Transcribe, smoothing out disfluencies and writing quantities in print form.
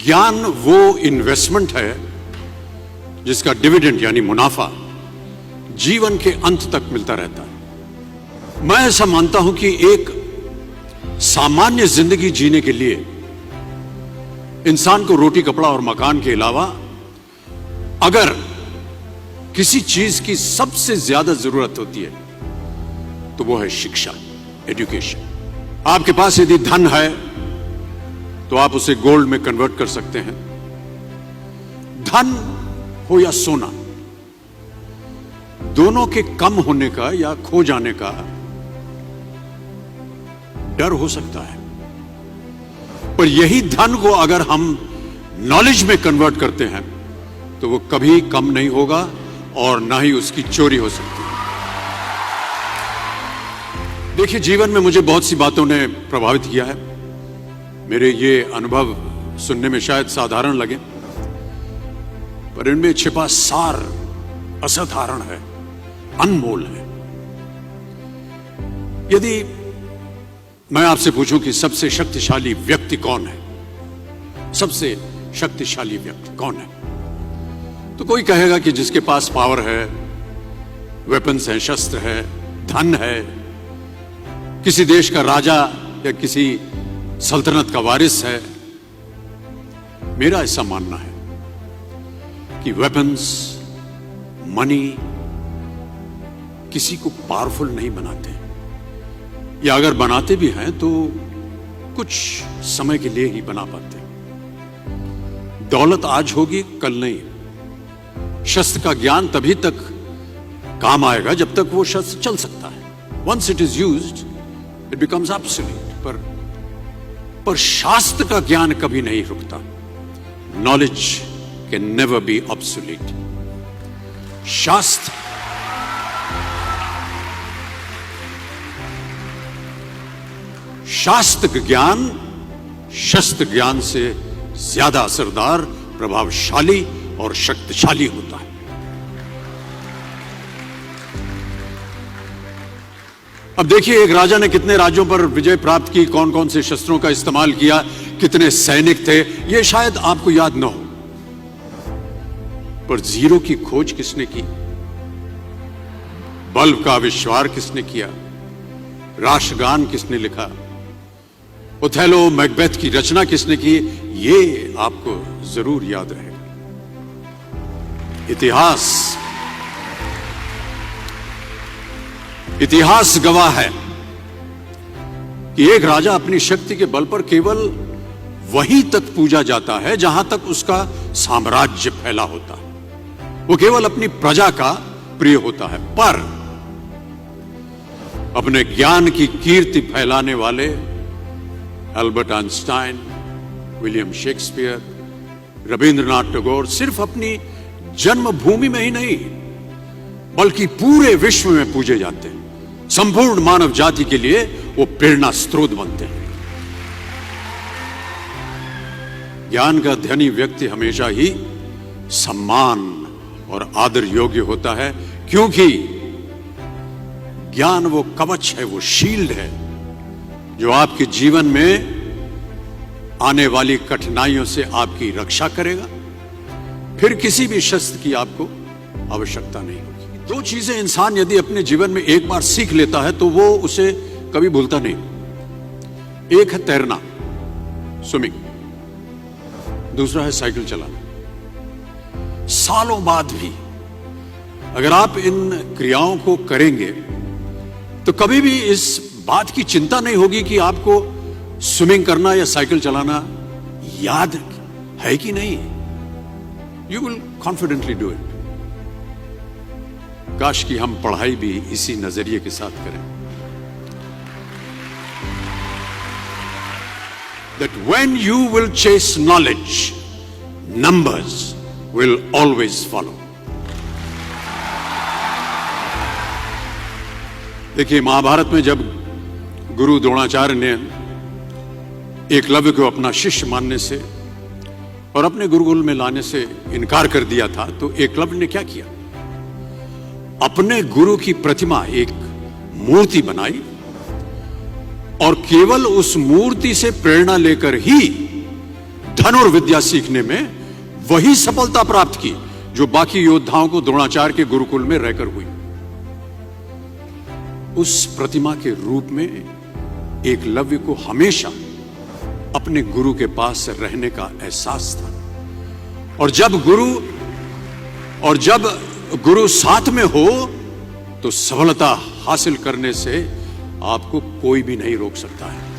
ज्ञान वो इन्वेस्टमेंट है जिसका डिविडेंड यानी मुनाफा जीवन के अंत तक मिलता रहता है। मैं ऐसा मानता हूं कि एक सामान्य जिंदगी जीने के लिए इंसान को रोटी कपड़ा और मकान के अलावा अगर किसी चीज की सबसे ज्यादा जरूरत होती है तो वो है शिक्षा, एजुकेशन। आपके पास यदि धन है तो आप उसे गोल्ड में कन्वर्ट कर सकते हैं। धन हो या सोना, दोनों के कम होने का या खो जाने का डर हो सकता है, पर यही धन को अगर हम नॉलेज में कन्वर्ट करते हैं तो वो कभी कम नहीं होगा और ना ही उसकी चोरी हो सकती है। देखिए, जीवन में मुझे बहुत सी बातों ने प्रभावित किया है। मेरे ये अनुभव सुनने में शायद साधारण लगे, पर इनमें छिपा सार असाधारण है, अनमोल है। यदि मैं आपसे पूछूं कि सबसे शक्तिशाली व्यक्ति कौन है, सबसे शक्तिशाली व्यक्ति कौन है, तो कोई कहेगा कि जिसके पास पावर है, वेपन्स हैं, शस्त्र है, धन है, किसी देश का राजा या किसी सल्तनत का वारिस है। मेरा ऐसा मानना है कि वेपन्स, मनी किसी को पावरफुल नहीं बनाते, या अगर बनाते भी हैं तो कुछ समय के लिए ही बना पाते। दौलत आज होगी, कल नहीं। शस्त्र का ज्ञान तभी तक काम आएगा जब तक वो शस्त्र चल सकता है। Once it is used it becomes absolute. पर शास्त्र का ज्ञान कभी नहीं रुकता। Knowledge can never be obsolete. शास्त्र ज्ञान शस्त्र ज्ञान से ज्यादा असरदार, प्रभावशाली और शक्तिशाली होता है। अब देखिए, एक राजा ने कितने राज्यों पर विजय प्राप्त की, कौन कौन से शस्त्रों का इस्तेमाल किया, कितने सैनिक थे, यह शायद आपको याद न हो, पर जीरो की खोज किसने की, बल्ब का आविष्कार किसने किया, राष्ट्रगान किसने लिखा, ओथेलो मैकबेथ की रचना किसने की, ये आपको जरूर याद रहेगा। इतिहास गवाह है कि एक राजा अपनी शक्ति के बल पर केवल वहीं तक पूजा जाता है जहां तक उसका साम्राज्य फैला होता है। वो केवल अपनी प्रजा का प्रिय होता है, पर अपने ज्ञान की कीर्ति फैलाने वाले Albert Einstein, William Shakespeare, Rabindranath Tagore सिर्फ अपनी जन्मभूमि में ही नहीं बल्कि पूरे विश्व में पूजे जाते हैं। संपूर्ण मानव जाति के लिए वो प्रेरणा स्रोत बनते हैं। ज्ञान का धनी व्यक्ति हमेशा ही सम्मान और आदर योग्य होता है, क्योंकि ज्ञान वो कवच है, वो शील्ड है जो आपके जीवन में आने वाली कठिनाइयों से आपकी रक्षा करेगा। फिर किसी भी शस्त्र की आपको आवश्यकता नहीं होगी। दो चीजें इंसान यदि अपने जीवन में एक बार सीख लेता है तो वो उसे कभी भूलता नहीं। एक है तैरना, स्विमिंग, दूसरा है साइकिल चलाना। सालों बाद भी अगर आप इन क्रियाओं को करेंगे तो कभी भी इस बात की चिंता नहीं होगी कि आपको स्विमिंग करना या साइकिल चलाना याद है कि नहीं। You will confidently do it. काश कि हम पढ़ाई भी इसी नजरिए के साथ करें, that when you will chase knowledge, numbers will always follow. देखिए, महाभारत में जब गुरु द्रोणाचार्य ने एकलव्य को अपना शिष्य मानने से और अपने गुरुकुल में लाने से इनकार कर दिया था, तो एकलव्य ने क्या किया, अपने गुरु की प्रतिमा, एक मूर्ति बनाई और केवल उस मूर्ति से प्रेरणा लेकर ही धनुर्विद्या सीखने में वही सफलता प्राप्त की जो बाकी योद्धाओं को द्रोणाचार्य के गुरुकुल में रहकर हुई। उस प्रतिमा के रूप में एकलव्य को हमेशा अपने गुरु के पास रहने का एहसास था। और जब गुरु साथ में हो तो सफलता हासिल करने से आपको कोई भी नहीं रोक सकता है।